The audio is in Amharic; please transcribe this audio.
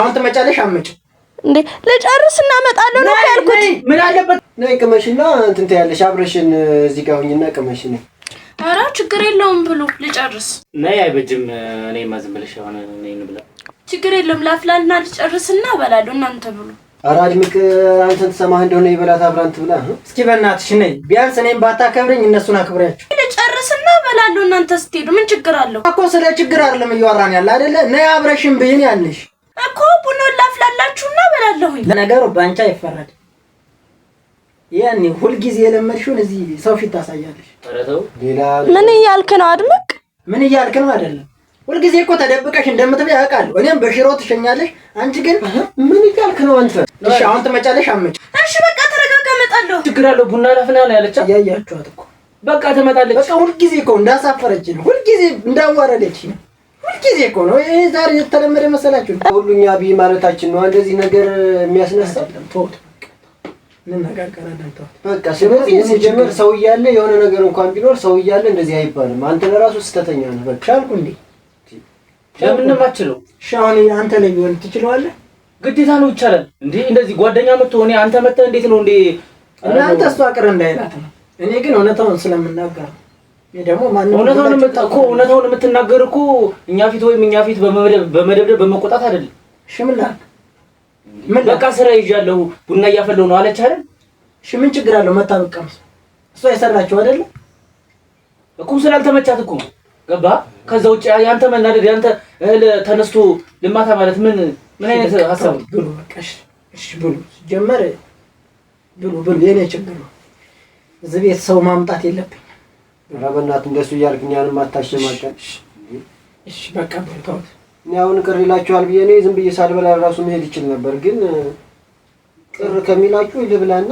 አሁን ተመጫለሽ አመጭ እንዴ ለጨርስ እናመጣለን ነው ያልኩት። ምን አለበት ነይ ቅመሽና እንትን ታያለሽ። አብረሽን እዚህ ጋር ሆኝና ቅመሽ ነይ። ኧረ ችግር የለውም ብሎ ልጨርስ ነይ። አይበጅም። እኔ ማዝም ብለሽ አሁን ነይ እንብላ። ችግር የለም ላፍላልና ልጨርስና እበላለሁ። እናንተ ብሉ። ኧረ አድምቅ አንተን ትሰማህ እንደሆነ ይበላት አብራን ትብላ። እስኪ በእናትሽ ነይ። ቢያንስ እኔም ባታከብረኝ እነሱን አክብሪያቸው። ልጨርስና እበላለሁ። እናንተ ስትሄዱ ምን ችግር አለው? እኮ ስለ ችግር አይደለም እያወራን ያለ አይደለ? ነይ አብረሽን ብይን ያለሽ እኮ ቡናውን ላፍላላችሁና እበላለሁኝ። ለነገሩ ባንቻ ይፈረድ። ያኔ ሁልጊዜ የለመድሽውን እዚህ ሰው ፊት ታሳያለሽ። ኧረ ተው። ሌላ ምን እያልክ ነው አድምቅ? ምን እያልክ ነው አይደለም? ሁልጊዜ እኮ ተደብቀሽ እንደምትበይ አውቃለሁ። እኔም በሽሮ ትሸኛለሽ። አንቺ ግን ምን እያልክ ነው አንተ? እሺ አሁን ትመጫለሽ አመጭ። እሺ በቃ ተረጋጋ፣ እመጣለሁ። ችግር አለው። ቡና ላፍላ ነው ያለቻት። ያያችኋት እኮ በቃ ትመጣለች። በቃ ሁልጊዜ እኮ እንዳሳፈረች ነው። ሁልጊዜ እንዳዋረደች ነው። ሁልጊዜ እኮ ነው። ይሄ ዛሬ የተለመደ መሰላችሁ? ሁሉኛ ቢ ማለታችን ነው እንደዚህ ነገር የሚያስነሳ። ተውት እንነጋገራለን። ተውት በቃ። ስለዚህ ሲጀምር ሰው እያለ የሆነ ነገር እንኳን ቢኖር ሰው እያለ እንደዚህ አይባልም። አንተ ለራሱ ስተተኛ ነህ። በቃ ሻልኩ እንዴ? ለምን ማችለው? ሻውን አንተ ላይ ቢሆን ትችላለህ? ግዴታ ነው። ይቻላል እንዴ? እንደዚህ ጓደኛ መጥቶኔ አንተ መጥተህ እንዴት ነው እንዴ? እናንተ እሷ ቅር እንዳይላት ነው። እኔ ግን እውነታውን ስለምናገር ደግሞ ማንንም እውነታውን የምትናገር እኮ እኛ ፊት ወይም እኛ ፊት በመደብደብ በመቆጣት አይደለም። እሺ ምን በቃ ስራ ይዣለሁ ቡና እያፈለው ነው አለች አይደል? እሺ ምን ችግር አለው? መታበቀምስ እሷ የሰራችው አይደል? እኮ ስላልተመቻት እኮ ገባ። ከዛ ውጭ ያንተ መናደድ ያንተ እህል ተነስቶ ልማታ ማለት ምን አይነት ሐሳብ ነው? ብሉ በቃ እሺ ብሉ። ጀመረ ብሉ። የኔ ችግር ነው። እዚህ ቤት ሰው ማምጣት የለብኝም። ኧረ በእናትህ እንደሱ እያልክ እኛንም አታሸማቀቅ። እሺ በቃ ብሩታውት እኔ አሁን ቅር ይላችኋል ብዬ እኔ ዝም ብዬ ሳልበላ ራሱ መሄድ ይችል ነበር፣ ግን ቅር ከሚላችሁ ልብላና